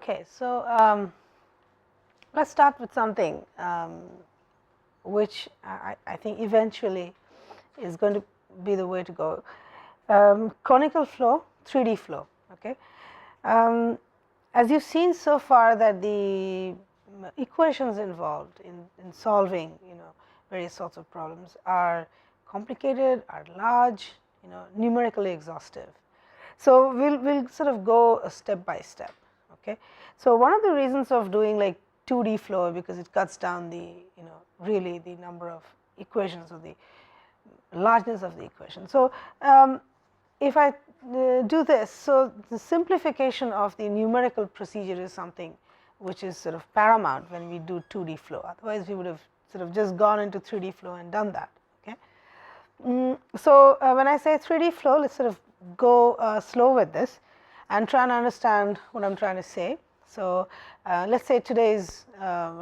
Okay, so let's start with something which I think eventually is going to be the way to go. Conical flow, 3D flow. Okay, as you've seen so far that the equations involved in solving various sorts of problems are complicated, are large, numerically exhaustive. So we'll sort of go step by step. Okay, so one of the reasons of doing like 2D flow, because it cuts down the really the number of equations or the largeness of the equation. So if I do this, so the simplification of the numerical procedure is something which is sort of paramount when we do 2D flow. Otherwise, we would have sort of just gone into 3D flow and done that. Okay. So when I say 3D flow, let's sort of go slow with this and try and understand what I'm trying to say. So let's say today's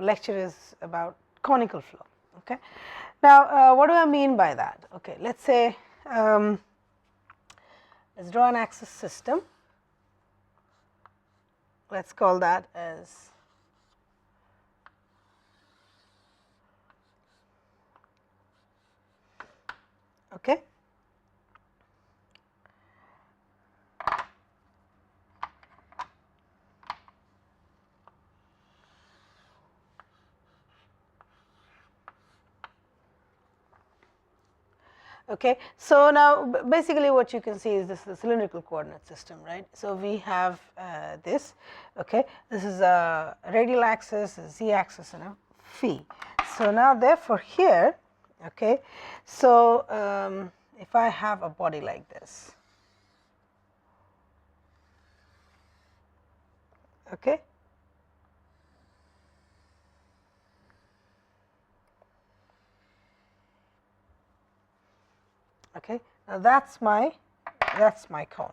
lecture is about conical flow. Okay. Now, what do I mean by that? Okay, let's say let's draw an axis system. Let's call that as okay. Okay, so now basically what you can see is this is the cylindrical coordinate system, right? So we have this, okay, this is a radial axis, a z-axis, and a phi. So now therefore here, okay, so if I have a body like this, okay, okay, now that's my cone.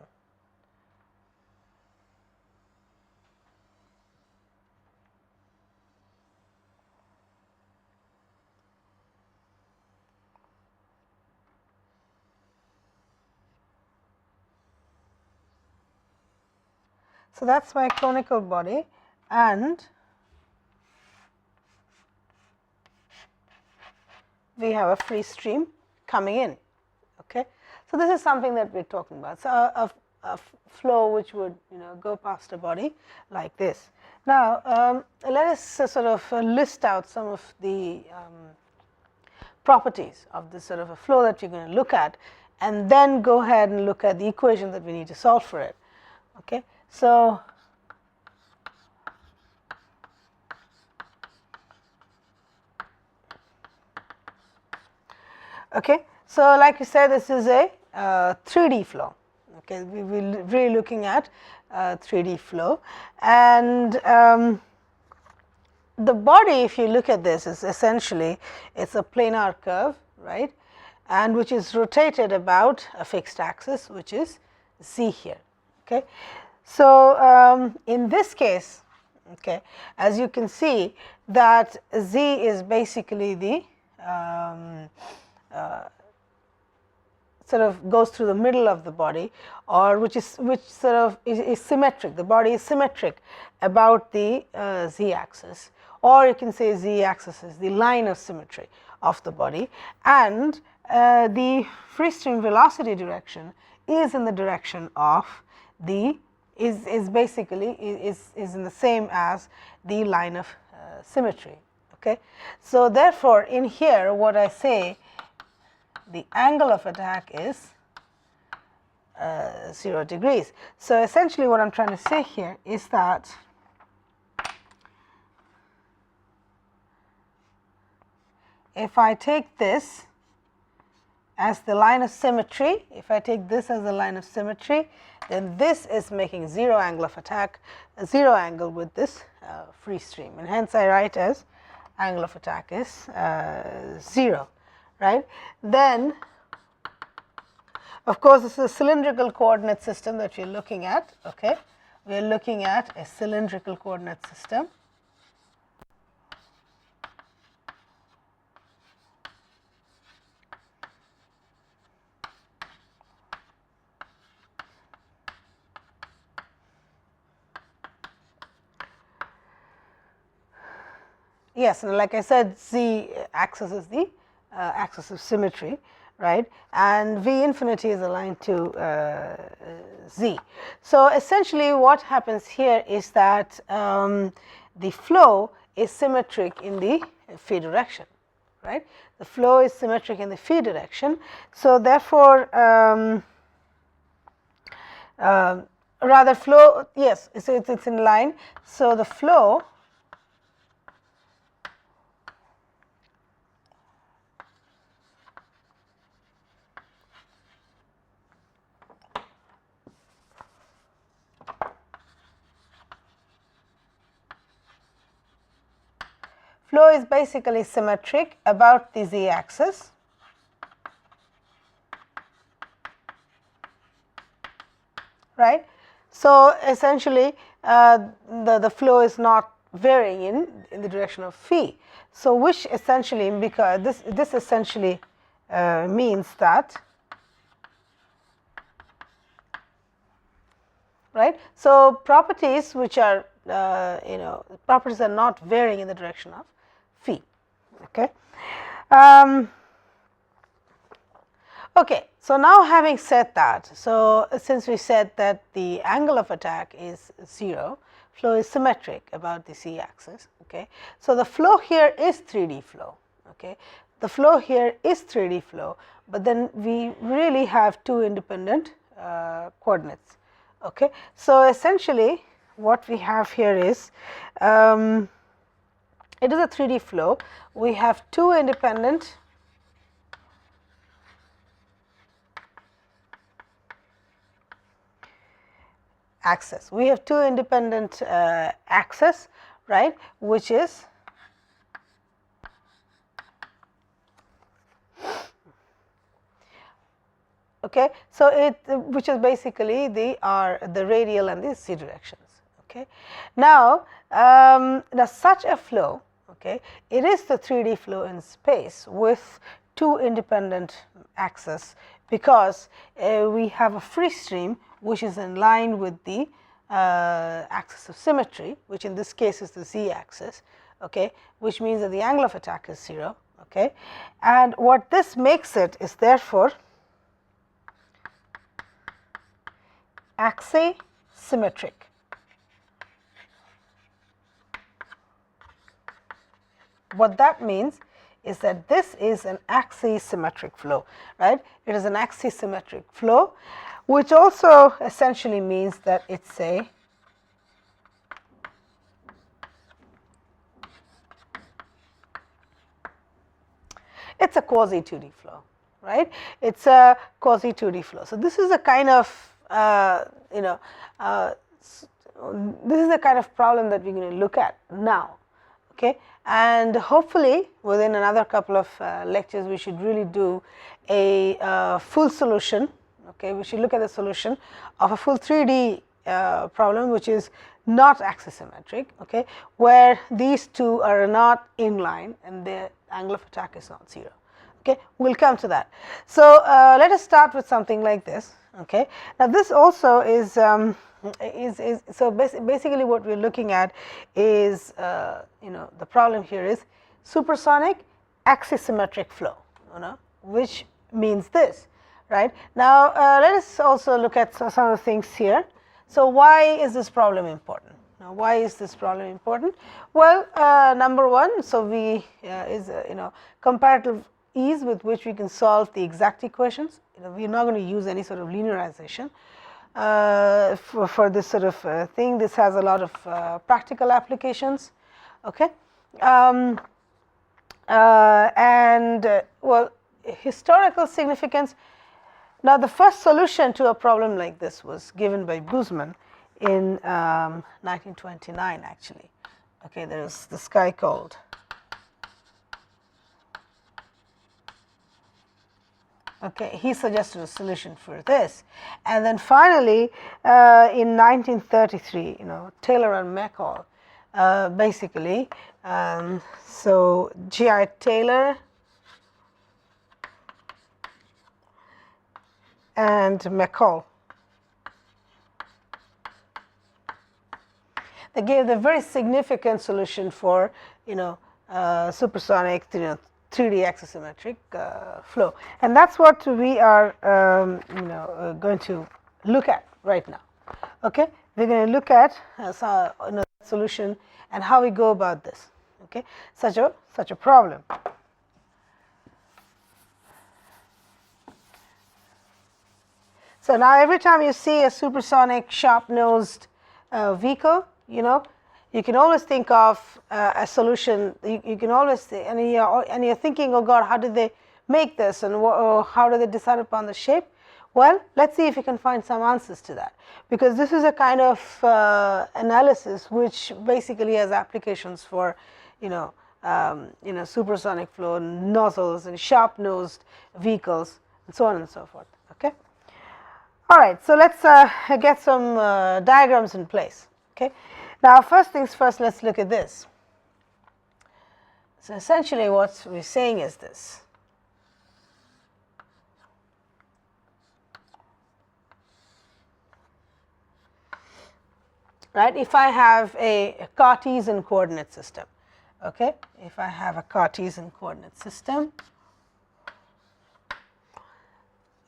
So that's my conical body, and we have a free stream coming in. Okay, so this is something that we're talking about. So a flow which would go past a body like this. Now let us sort of list out some of the properties of this sort of a flow that we're going to look at, and then go ahead and look at the equation that we need to solve for it. Okay, so okay, so like you said, this is a 3D flow. Okay, we will be really looking at 3D flow, and the body, if you look at this, is essentially it's a planar curve, right, and which is rotated about a fixed axis, which is z here. Okay, so in this case, okay, as you can see that z is basically the sort of goes through the middle of the body, or which sort of is symmetric. The body is symmetric about the z-axis, or you can say z-axis is the line of symmetry of the body, and the free stream velocity direction is in the direction of the is basically is in the same as the line of symmetry. Okay, so therefore in here what I say, the angle of attack is 0 degrees. So essentially what I'm trying to say here is that if I take this as the line of symmetry, if I take this as the line of symmetry, then this is making 0 angle of attack, a 0 angle with this free stream, and hence I write as angle of attack is 0. Right, then of course this is a cylindrical coordinate system that we're looking at. Okay, we're looking at a cylindrical coordinate system. Yes, and like I said, z axis is the axis of symmetry, right, and v infinity is aligned to z. So essentially what happens here is that the flow is symmetric in the phi direction, right. The flow is symmetric in the phi direction. So therefore rather flow, yes, so it's in line. So the flow flow is basically symmetric about the z axis, right. So essentially the flow is not varying in the direction of phi. So which essentially, because this essentially means that, right. So properties which are properties are not varying in the direction of phi. Okay. Okay, so now having said that, so since we said that the angle of attack is 0, flow is symmetric about the z axis. Okay, so the flow here is 3D flow. Okay, the flow here is 3D flow, but then we really have two independent coordinates. Okay, so essentially what we have here is it is a 3D flow. We have two independent axis. We have two independent axes, right, which is okay. So it which is basically the radial and the z directions. Okay. Now such a flow, okay, it is the 3D flow in space with two independent axes, because we have a free stream which is in line with the axis of symmetry, which in this case is the z axis, okay, which means that the angle of attack is 0. Okay, and what this makes it is therefore axisymmetric. What that means is that this is an axisymmetric flow, right? It is an axisymmetric flow, which also essentially means that it's a quasi 2D flow, right? It's a quasi 2D flow. So this is a kind of this is the kind of problem that we're going to look at now. Okay, and hopefully within another couple of lectures we should really do a full solution. Okay, we should look at the solution of a full 3D problem which is not axisymmetric, okay, where these two are not in line and the angle of attack is not 0. Okay, we'll come to that. So let us start with something like this. Okay, now this also is so basically what we're looking at is the problem here is supersonic axisymmetric flow, which means this, right? Now let us also look at some of the things here. So why is this problem important? Now why is this problem important? Well, number one, so we is comparative ease with which we can solve the exact equations. We're not going to use any sort of linearization for this sort of thing. This has a lot of practical applications. Okay, well, historical significance. Now the first solution to a problem like this was given by Boozman in 1929 actually. Okay, there's this guy called he suggested a solution for this, and then finally in 1933 Taylor and Macaulay basically so G.I. Taylor and Macaulay, they gave the very significant solution for supersonic 3D axisymmetric flow, and that's what we are going to look at right now. Okay, we're going to look at solution and how we go about this. Okay, such a problem. So now every time you see a supersonic sharp-nosed vehicle, you can always think of a solution. You can always, and you're thinking, oh God, how did they make this, and how do they decide upon the shape? Well, let's see if we can find some answers to that, because this is a kind of analysis which basically has applications for, supersonic flow, nozzles, and sharp-nosed vehicles, and so on and so forth. Okay. All right, so let's get some diagrams in place. Okay, now first things first, let's look at this. So essentially what we're saying is this. Right, if I have a Cartesian coordinate system, okay, if I have a Cartesian coordinate system,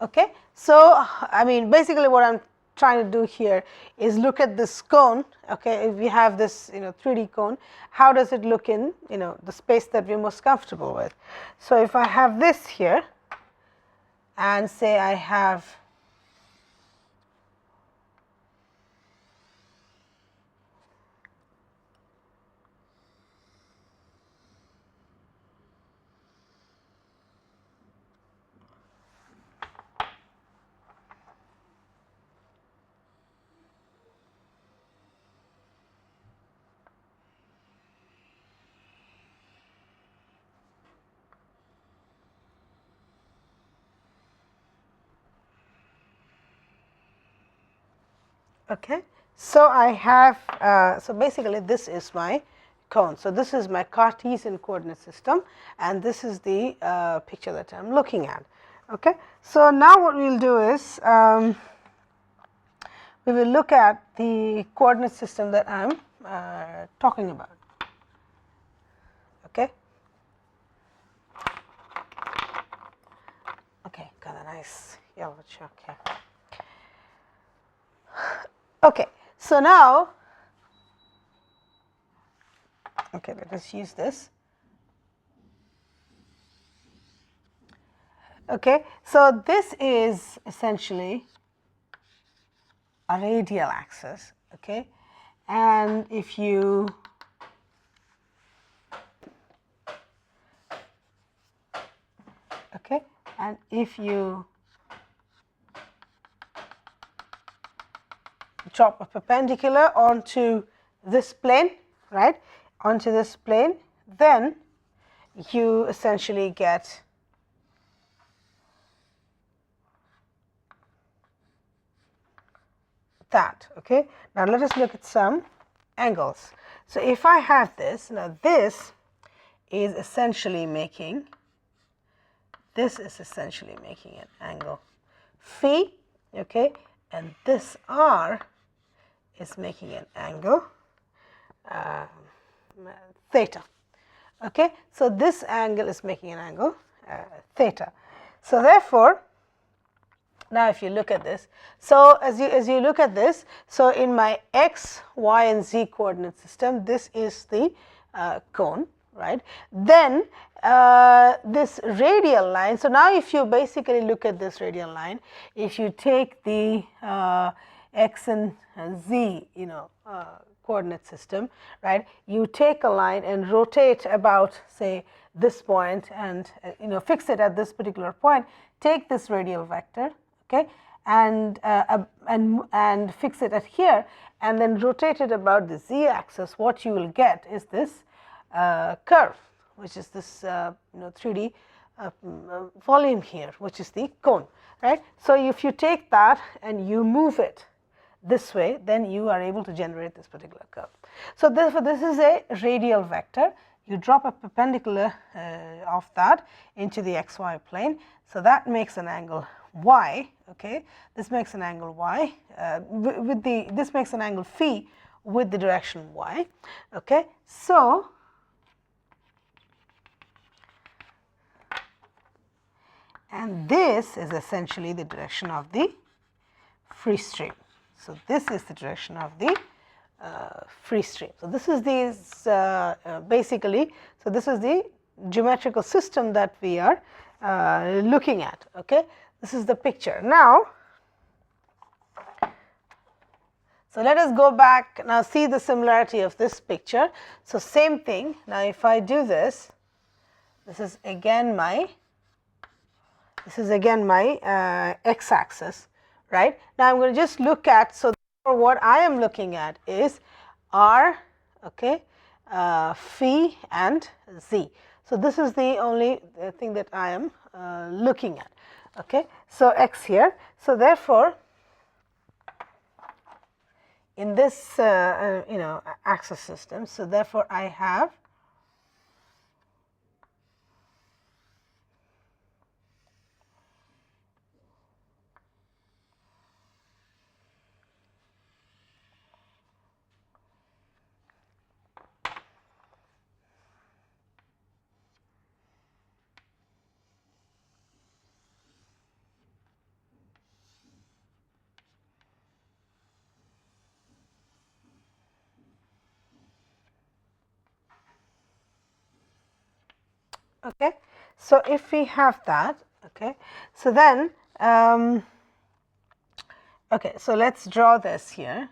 okay, so I mean basically what I'm trying to do here is look at this cone. Okay, if we have this 3D cone, how does it look in the space that we're most comfortable with? So if I have this here, and say I have okay, so I have so basically this is my cone. So this is my Cartesian coordinate system, and this is the picture that I'm looking at. Okay, so now what we'll do is we will look at the coordinate system that I'm talking about. Okay. Okay, got a nice yellow chalk here. Okay, so now, okay, let us use this. Okay, so this is essentially a radial axis. Okay, and if you drop a perpendicular onto this plane, right, onto this plane, then you essentially get that. Okay, now let us look at some angles. So if I have this, now this is essentially making an angle phi, okay, and this r is making an angle theta. Okay, so this angle is making an angle theta. So therefore, now if you look at this, so as you look at this, so in my x, y, and z coordinate system, this is the cone, right? Then this radial line, so now if you basically look at this radial line, if you take the x and z coordinate system, right, you take a line and rotate about, say, this point, and fix it at this particular point, take this radial vector, okay, and fix it at here, and then rotate it about the z axis. What you will get is this curve, which is this 3D volume here, which is the cone, right? So if you take that and you move it this way, then you are able to generate this particular curve. So therefore, this is a radial vector. You drop a perpendicular of that into the xy plane, so that makes an angle y. Okay, this makes an angle y this makes an angle phi with the direction y. Okay, so and this is essentially the direction of the free stream. So, this is the direction of the free stream. So, this is basically, so this is the geometrical system that we are looking at. Okay? This is the picture. Now, so let us go back now, see the similarity of this picture. So, same thing. Now, if I do this, this is again my x axis, right. Now, I am going to just look at, so what I am looking at is r, okay, phi and z. So, this is the only thing that I am looking at. Okay. So, x here. So, therefore, in this axis system, so therefore, I have okay. So, if we have that, okay, so then okay, so let us draw this here.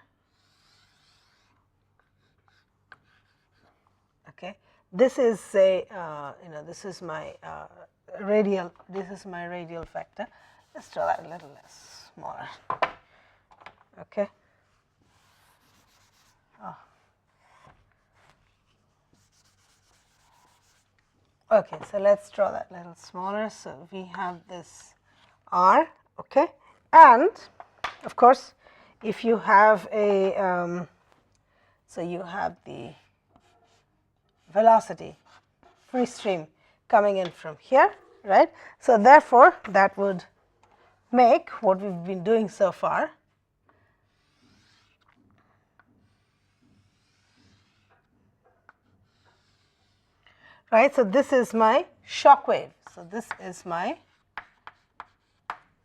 Okay, this is a this is my radial, this is my radial vector. Let's draw that a little less smaller. Okay. Oh. Okay, so let's draw that a little smaller. So, we have this r, okay, and of course, if you have a so you have the velocity free stream coming in from here, right. So, therefore, that would make what we have been doing so far. Right. So, this is my shock wave. So, this is my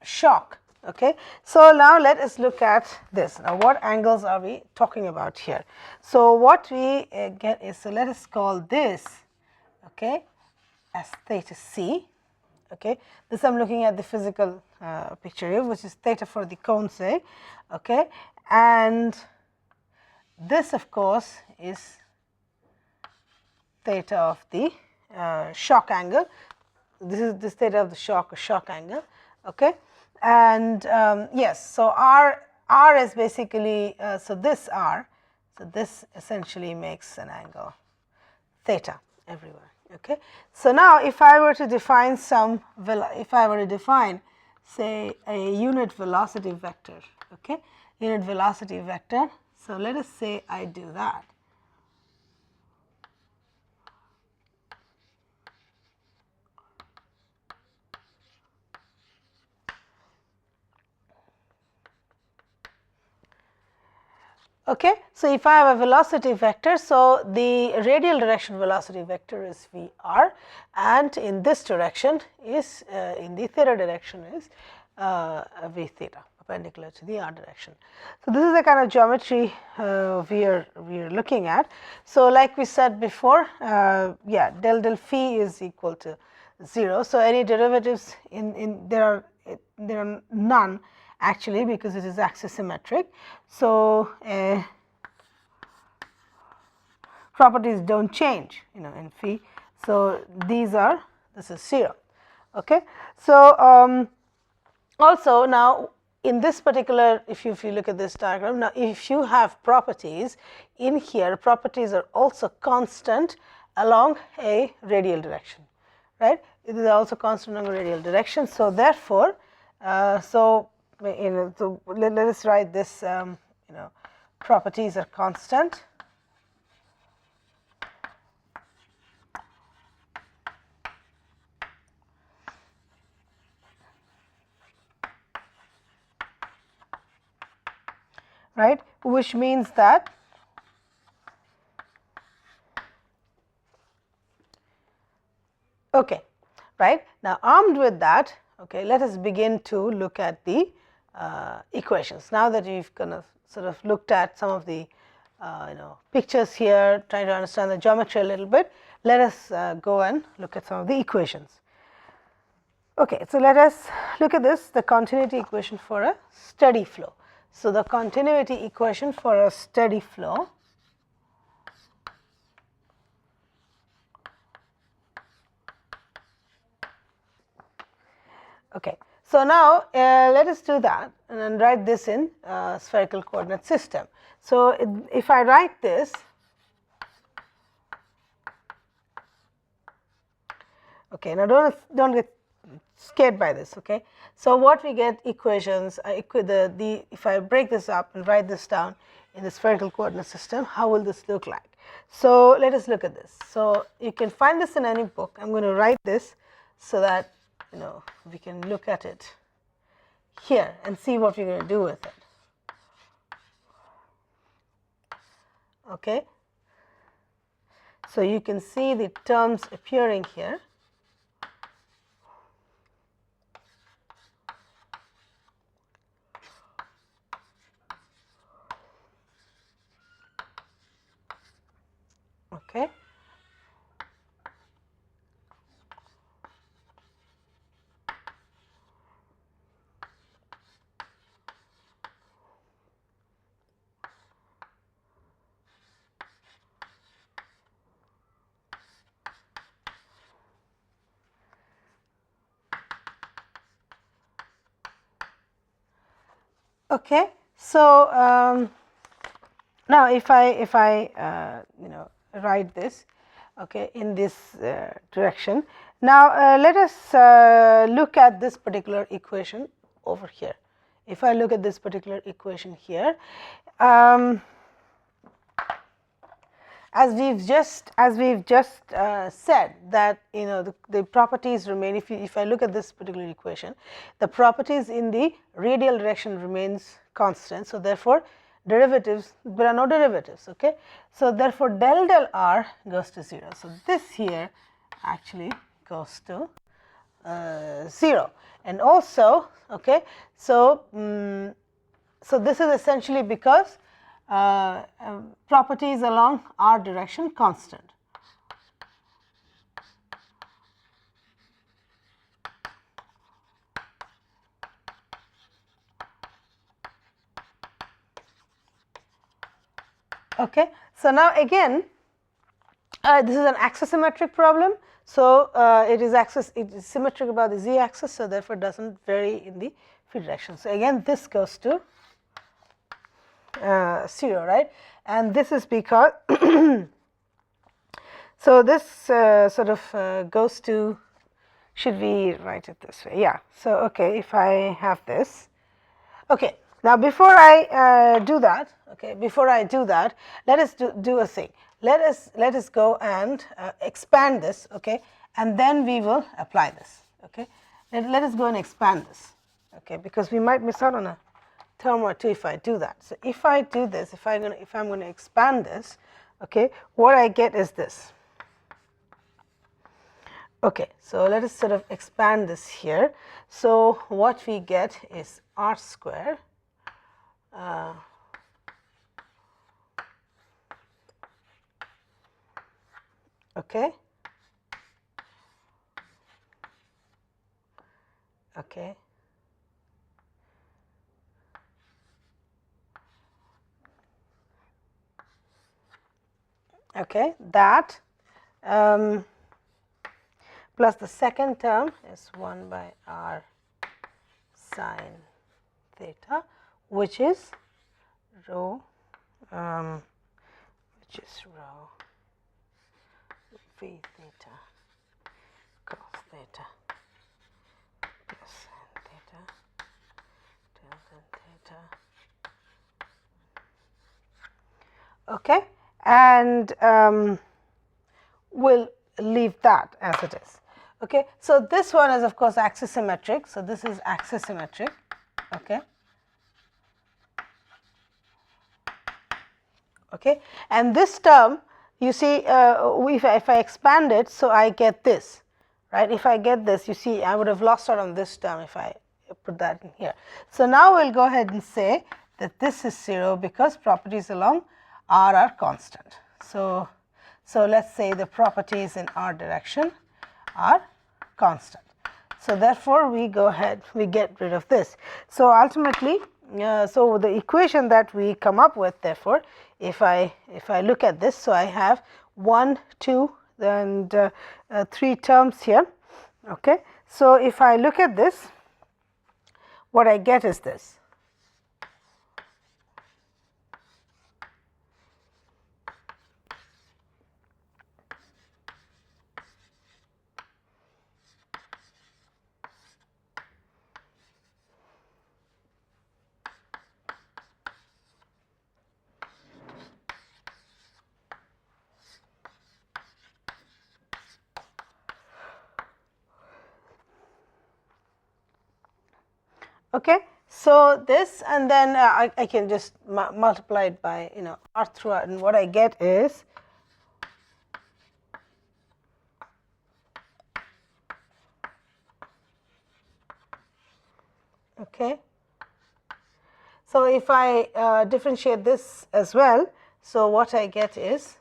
shock. Okay. So, now let us look at this. Now, what angles are we talking about here? So, what we get is, so let us call this, okay, as theta c. Okay. This I am looking at the physical picture here, which is theta for the cone, say. Okay. And this, of course, is theta of the shock angle. This is this theta of the shock angle. Okay. And yes, so r is basically, so this r, so this essentially makes an angle theta everywhere. Okay. So, now if I were to define say a unit velocity vector, okay, unit velocity vector. So, let us say I do that. Okay. So, if I have a velocity vector, so the radial direction velocity vector is v r, and in this direction is in the theta direction is v theta, perpendicular to the r direction. So, this is the kind of geometry we are looking at. So, like we said before, yeah, del phi is equal to 0. So, any derivatives there are none actually, because it is axisymmetric. So, properties do not change in phi. So, this is 0. Okay. So, also now in this particular, if you look at this diagram, now if you have properties in here, properties are also constant along a radial direction, right. It is also constant along a radial direction. So, therefore, so let us write this, properties are constant. Right, which means that okay, right. Now, armed with that, okay, let us begin to look at the equations. Now that we've kind of sort of looked at some of the pictures here, trying to understand the geometry a little bit, let us go and look at some of the equations. Okay, so let us look at this, the continuity equation for a steady flow. So the continuity equation for a steady flow okay. So now let us do that and then write this in spherical coordinate system. So if I write this, okay, now don't get scared by this, okay. So what we get equations, if I break this up and write this down in the spherical coordinate system, how will this look like? So let us look at this. So you can find this in any book. I'm going to write this so that we can look at it here and see what we're going to do with it. Okay. So you can see the terms appearing here. Okay. Okay, so now if I write this, okay, in this direction. Now let us look at this particular equation over here. If I look at this particular equation here, as we've just said that the properties remain. If I look at this particular equation, the properties in the radial direction remains constant. So therefore, derivatives, there are no derivatives. Okay, so therefore del r goes to 0. So this here actually goes to 0, and also okay. So so this is essentially because properties along r direction constant. Okay. So now again, this is an axisymmetric problem. So it is symmetric about the z axis, so therefore does not vary in the phi direction. So again, this goes to 0, right? And this is because so this sort of goes to, should we write it this way? Yeah. So okay, if I have this, okay. Now before I do that, okay, let us do a thing. Let us go and expand this, okay, and then we will apply this. Okay, let us go and expand this, okay, because we might miss out on a term or two if I do that. So if I do this, if I'm going to expand this, okay, what I get is this. Okay, so let us sort of expand this here. So what we get is r square okay, okay, okay, that plus the second term is 1 by r sine theta, which is rho v theta cos theta plus sin theta tan theta. Okay, and we'll leave that as it is. Okay, so this one is of course axisymmetric. So this is axisymmetric. Okay. Okay, and this term, you see, if I expand it, so I get this, right? If I get this, you see I would have lost out on this term if I put that in here. So now we'll go ahead and say that this is 0 because properties along r are constant. So let's say the properties in r direction are constant. So therefore, we go ahead, we get rid of this. So ultimately, so the equation that we come up with, therefore, if I look at this, so I have 1, 2 and 3 terms here. Okay. So if I look at this, what I get is this. Okay. So this, and then I can just multiply it by, you know, r through r, and what I get is okay. So if I differentiate this as well, so what I get is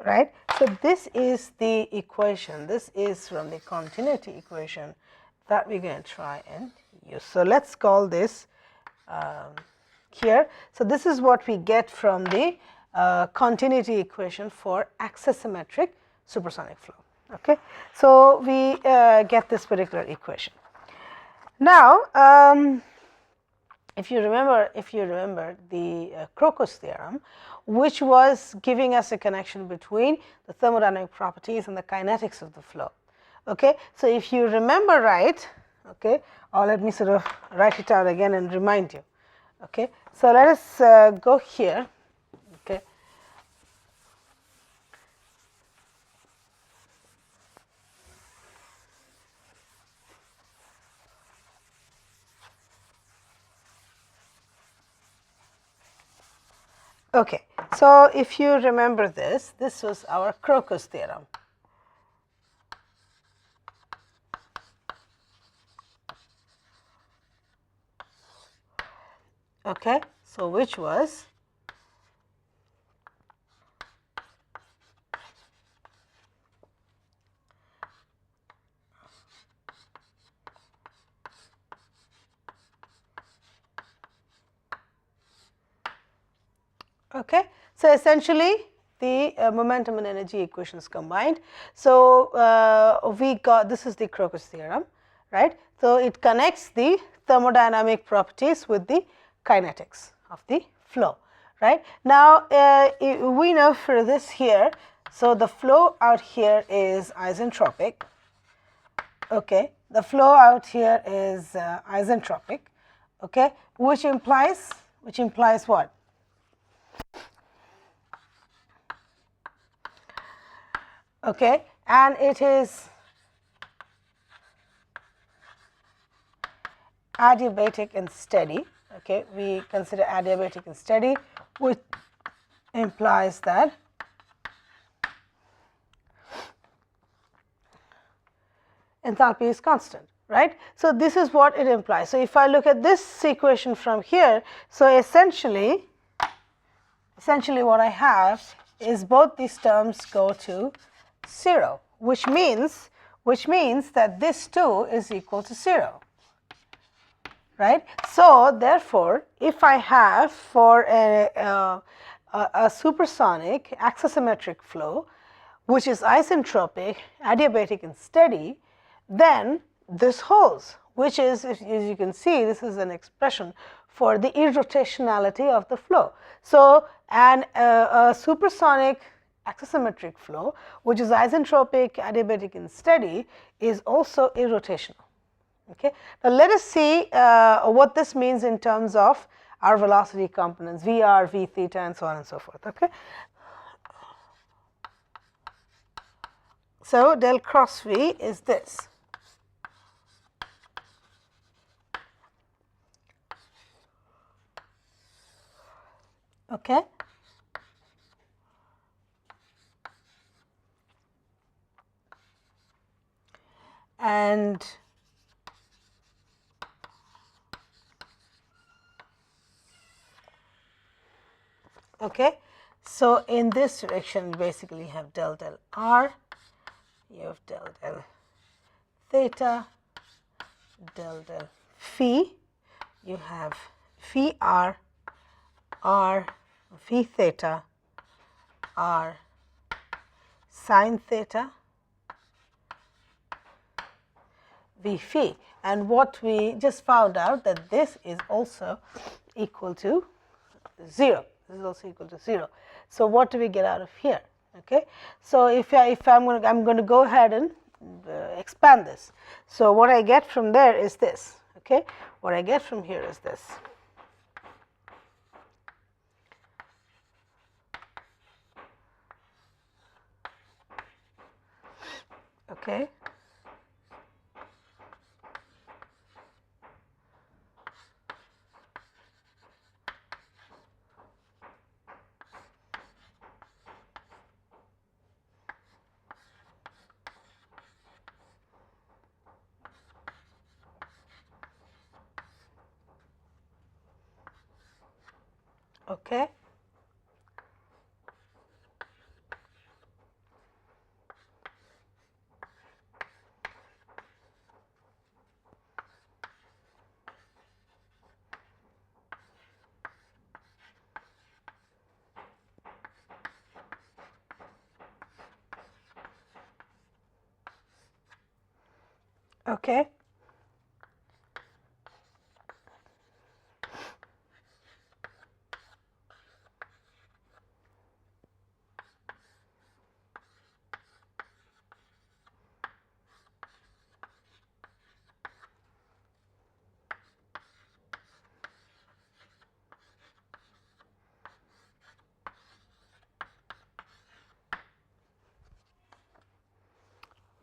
right. So this is the equation. This is from the continuity equation that we're going to try and use. So let's call this here. So this is what we get from the continuity equation for axisymmetric supersonic flow. Okay. So we get this particular equation. Now, if you remember the Crocus theorem, which was giving us a connection between the thermodynamic properties and the kinetics of the flow. Okay, so if you remember right, okay, or let me sort of write it out again and remind you. Okay, so let us go here. Okay. Okay, so if you remember this, this was our Crocus theorem. Okay, so which was okay. So essentially the momentum and energy equations combined. So we got, this is the Crocus theorem, right? So it connects the thermodynamic properties with the kinetics of the flow, right? Now we know for this here, so the flow out here is isentropic. Okay, the flow out here is isentropic. Okay, which implies what? Okay, and it is adiabatic and steady. Okay, we consider adiabatic and steady, which implies that enthalpy is constant, right? So this is what it implies. So if I look at this equation from here, so essentially what I have is both these terms go to 0, which means that this too is equal to 0, right? So therefore, if I have for a supersonic axisymmetric flow, which is isentropic, adiabatic and steady, then this holds, which is, as you can see, this is an expression for the irrotationality of the flow. So, and a supersonic axisymmetric flow, which is isentropic, adiabatic and steady, is also irrotational. Okay. Now let us see what this means in terms of our velocity components, Vr, v theta, and so on and so forth. Okay. So del cross V is this. Okay. And okay, so in this direction you basically have del del r, you have del del theta, del del phi, you have phi r, r phi theta, r sine theta, v phi. And what we just found out that this is also equal to 0. This is also equal to 0. So what do we get out of here? Okay. So I'm going to go ahead and expand this. So what I get from there is this. Okay. What I get from here is this. Okay. Okay. Okay.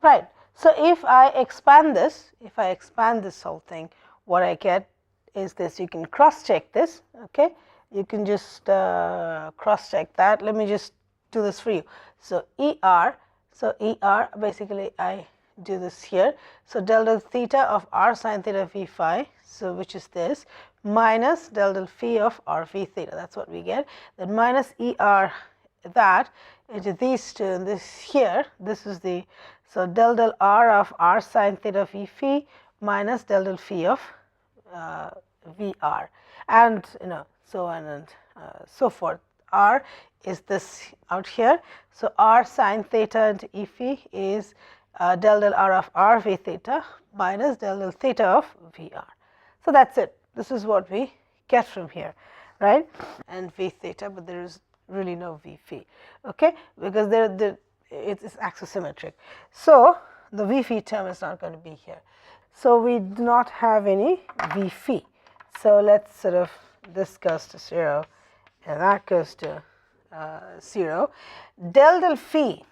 Right. So if I expand this whole thing, what I get is this. You can cross check this. Okay. You can just cross check that. Let me just do this for you. So ER. So ER basically I do this here. So del del theta of r sine theta v phi. So which is this minus del del phi of r v theta. That's what we get. Then minus ER that into these two and this here. This is the so del del r of r sine theta v phi minus del del phi of Vr, and so on and so forth. R is this out here. So r sine theta into E phi is del del r of r v theta minus del del theta of Vr. So that's it. This is what we get from here, right? And v theta, but there is really no v phi, okay, because it is axisymmetric. So the v phi term is not going to be here. So we do not have any v phi. So let's sort of, this goes to 0 and that goes to 0. Del del phi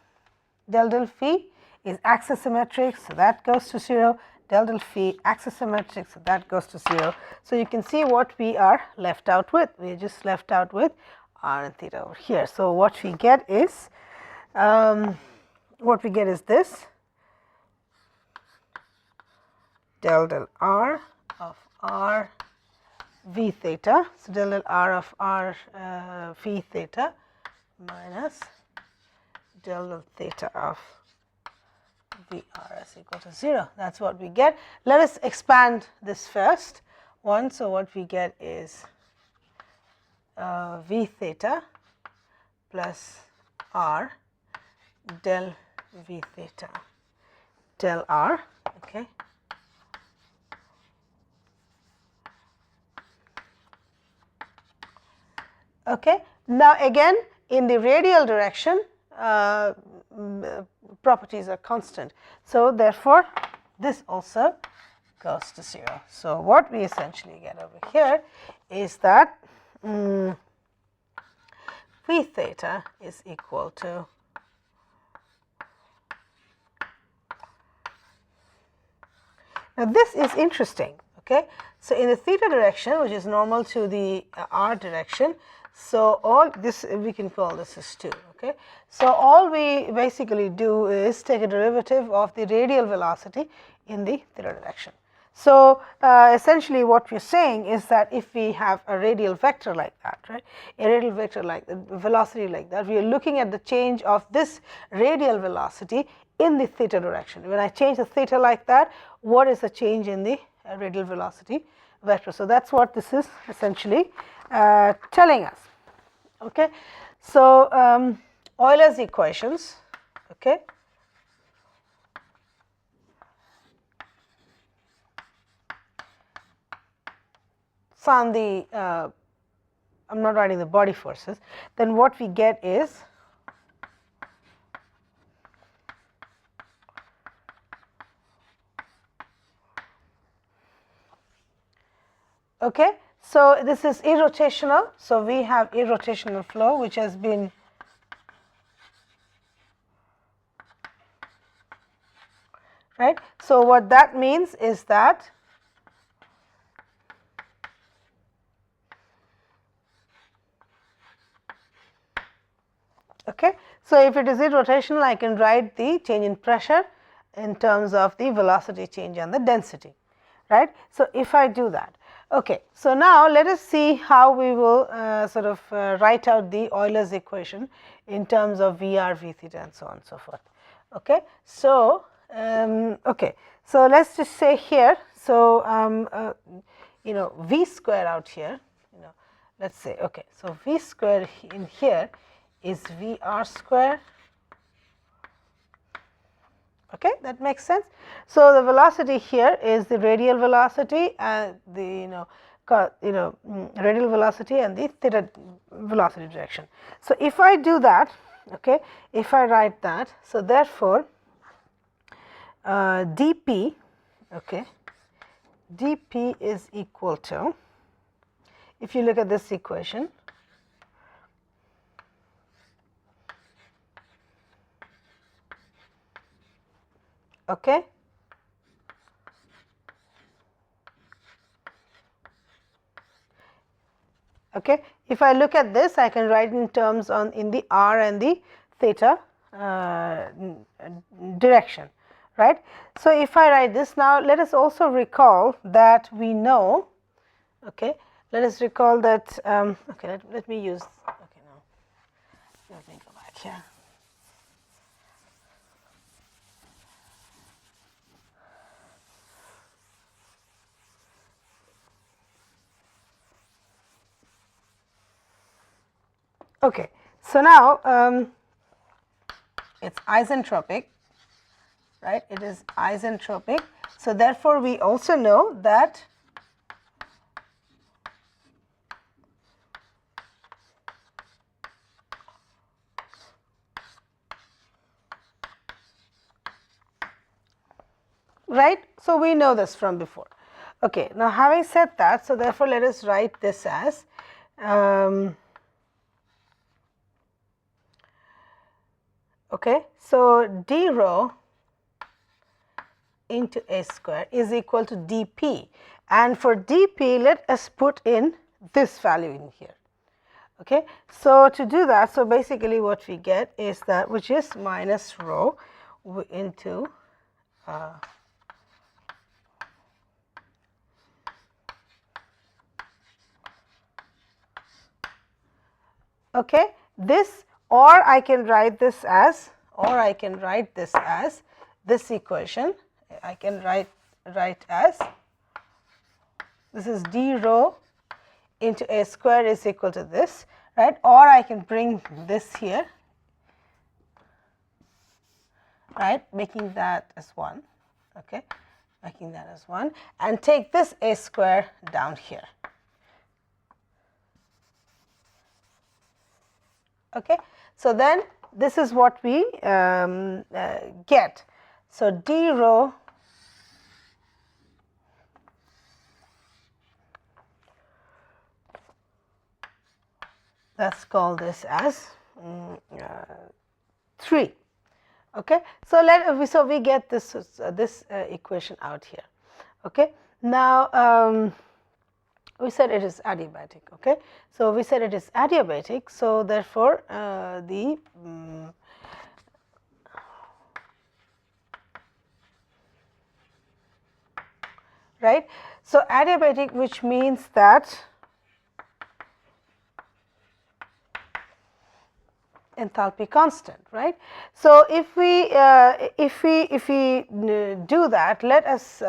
is axisymmetric, so that goes to 0. Del del phi axisymmetric, so that goes to 0. So you can see what we are left out with. We are just left out with r and theta over here. So what we get is this del del r of r v theta. So del del r of r v theta minus del del theta of Vr is equal to 0. That's what we get. Let us expand this first one. So what we get is v theta plus r del v theta del r. Okay. Okay. Now again in the radial direction properties are constant. So therefore this also goes to 0. So what we essentially get over here is that v theta is equal to Now this is interesting. Okay, so in the theta direction, which is normal to the r direction, so all this we can call this as 2. Okay, so all we basically do is take a derivative of the radial velocity in the theta direction. So essentially what we're saying is that if we have a radial vector like that, right, a radial vector like the velocity like that, we are looking at the change of this radial velocity in the theta direction. When I change the theta like that, what is the change in the radial velocity vector? So that's what this is essentially telling us. Okay, so Euler's equations. Okay. On the I'm not writing the body forces, then what we get is okay. So this is irrotational. So we have irrotational flow, which has been right. So what that means is that okay. So if it is irrotational, I can write the change in pressure in terms of the velocity change and the density, right. So if I do that, okay. So now let us see how we will sort of write out the Euler's equation in terms of Vr, V theta and so on and so forth. Okay. So okay. So let's just say here, so you know, V square out here, you know, let's say, okay. So V square in here is Vr square. Okay, that makes sense. So the velocity here is the radial velocity and the radial velocity and the theta velocity direction. So if I do that, okay, if I write that, so therefore dp, okay, dp is equal to, if you look at this equation, okay, okay. If I look at this, I can write in terms on in the r and the theta direction, right. So if I write this now, let us also recall that we know, okay, let us recall that, okay, let me use, okay, now let me go back here. Okay, so now it's isentropic, right? It is isentropic. So therefore, we also know that right. So we know this from before. Okay, now having said that, so therefore let us write this as okay, so d rho into a square is equal to dp, and for dp let us put in this value in here. Okay, so to do that, so basically what we get is that, which is minus rho into okay, this, or I can write this as, this equation. I can write as, this is d rho into a square is equal to this, right, or I can bring this here, right, making that as 1, okay, making that as 1, and take this a square down here. Okay, so then this is what we get. So d rho let's call this as 3. Okay, so we get this equation out here. Okay. Now, we said it is adiabatic. Okay. So, we said it is adiabatic. So, therefore, right. So, adiabatic, which means that enthalpy constant, right. So, if we do that, let us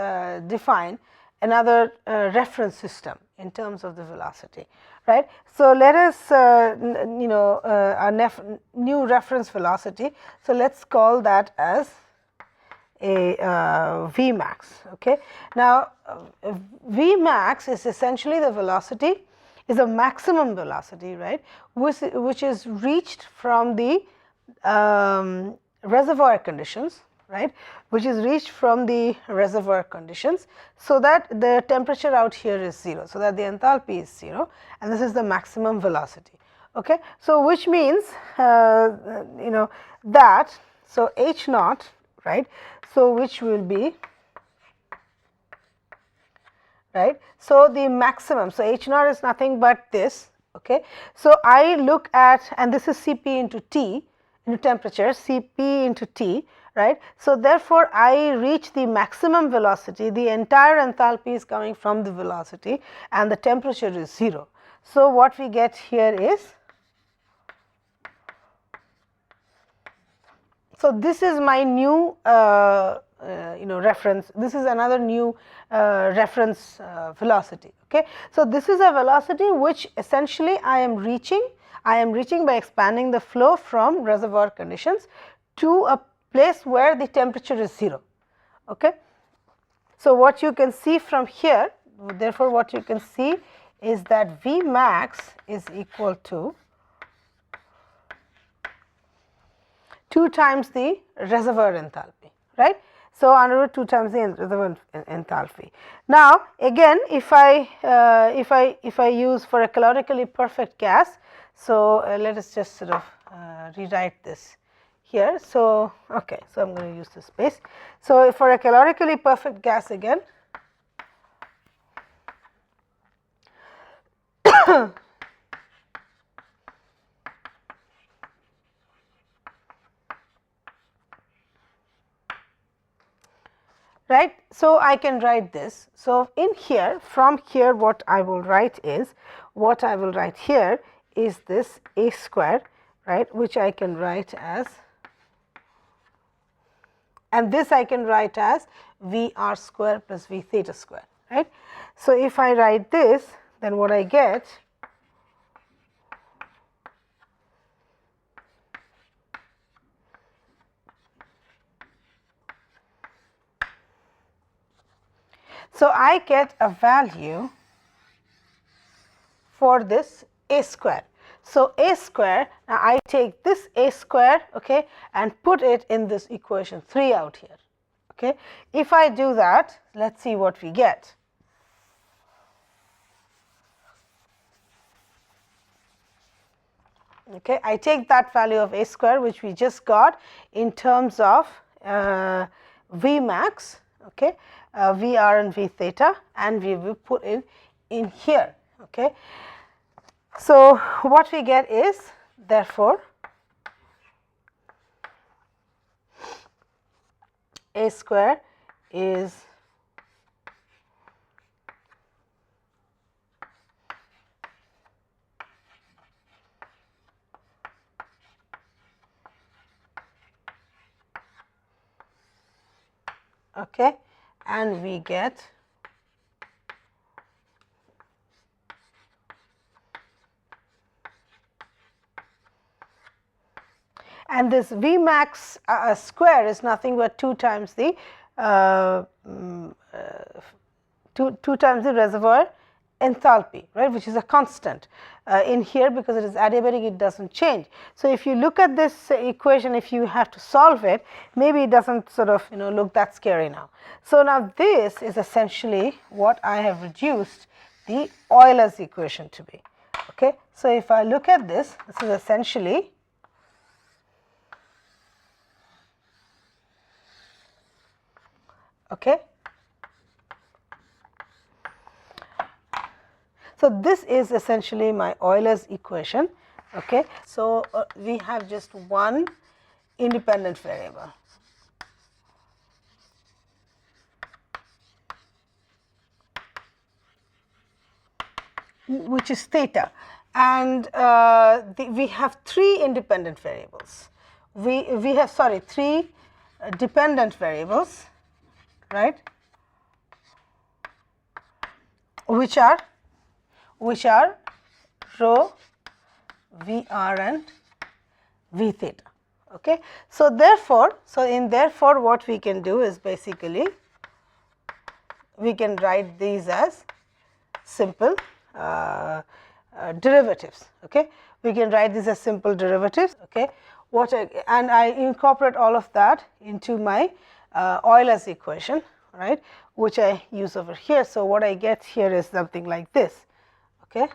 define another reference system in terms of the velocity, right. So, let us our new reference velocity. So, let us call that as a V max. Okay. Now, V max is essentially the velocity, is a maximum velocity, right, which is reached from the reservoir conditions, right, which is reached from the reservoir conditions, so that the temperature out here is 0, so that the enthalpy is 0, and this is the maximum velocity. Okay. So, which means that, so H naught, right. So, which will be, right. So, the maximum, so H naught is nothing but this. Okay. So, I look at, and this is Cp into T, into temperature, Cp into T, right. So, therefore, I reach the maximum velocity, the entire enthalpy is coming from the velocity and the temperature is 0. So, what we get here is, so this is my new reference, this is another new reference velocity. Okay. So, this is a velocity which essentially I am reaching by expanding the flow from reservoir conditions to a place where the temperature is 0. Okay. So, what you can see from here, therefore, what you can see is that V max is equal to 2 times the reservoir enthalpy, right. So, under root 2 times the reservoir enthalpy. Now, again, if I use for a calorically perfect gas, so let us just sort of rewrite this here. So, okay, so I am going to use this space. So, for a calorically perfect gas again, right. So, I can write this. So, in here, from here, what I will write is, what I will write here is this A square, right, which I can write as, and this I can write as V r square plus V theta square, right. So, if I write this, then what I get so I get a value for this A square. So, A square, now I take this A square, okay, and put it in this equation 3 out here. Okay. If I do that, let us see what we get. Okay. I take that value of A square, which we just got in terms of V max, okay, V r and V theta, and we will put it in here. Okay. So, what we get is, therefore, A square is okay, and we get and this V max square is nothing but 2 times the 2 times the reservoir enthalpy, right, which is a constant in here, because it is adiabatic, it does not change. So, if you look at this equation, if you have to solve it, maybe it does not sort of look that scary now. So, now this is essentially what I have reduced the Euler's equation to be. Okay. So, if I look at this, this is essentially okay. So this is essentially my Euler's equation. Okay, so we have just one independent variable. Which is theta, and we have three independent variables. We have three dependent variables, right? Which are rho, Vr, and V theta. Okay, so therefore, what we can do is basically we can write these as simple derivatives. Okay, we can write these as simple derivatives. Okay, and I incorporate all of that into my Euler's equation, right, which I use over here. So what I get here is something like this. Okay.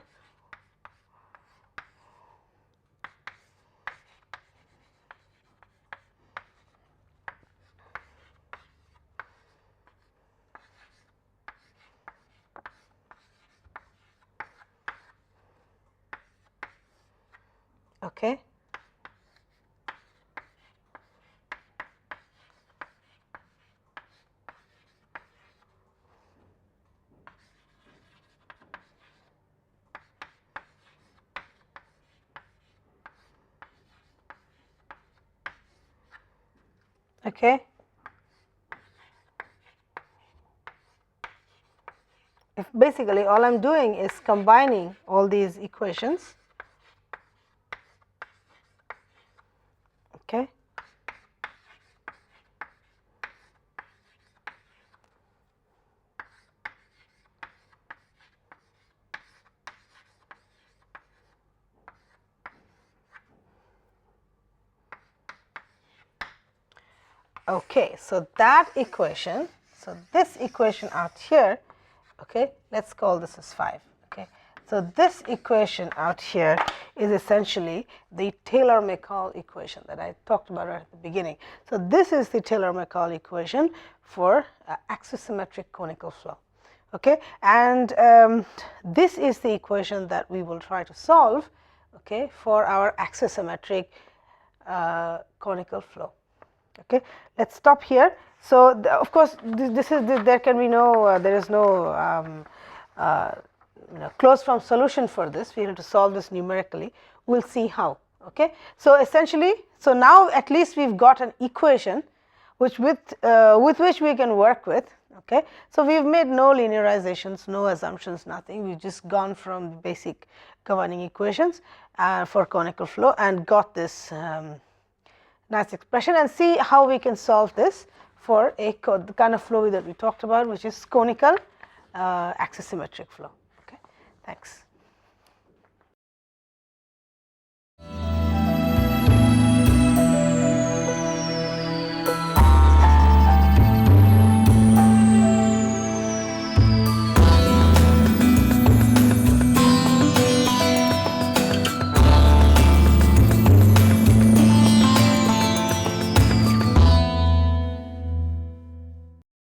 Okay. Okay. If basically all I am doing is combining all these equations. Okay. Okay, so that equation, so this equation out here, okay, let's call this as 5. Okay, so this equation out here is essentially the Taylor-Macaulay equation that I talked about right at the beginning. So this is the Taylor-Macaulay equation for axisymmetric conical flow. Okay, and this is the equation that we will try to solve, okay, for our axisymmetric conical flow. Okay, let's stop here. So of course this is there can be no there is no closed form solution for this. We have to solve this numerically. We'll see how. Okay, so essentially, so now at least we've got an equation which with which we can work with. Okay, so we've made no linearizations, no assumptions, nothing. We've just gone from basic governing equations for conical flow and got this nice expression, and see how we can solve this for the kind of flow that we talked about, which is conical axisymmetric flow. Okay, thanks.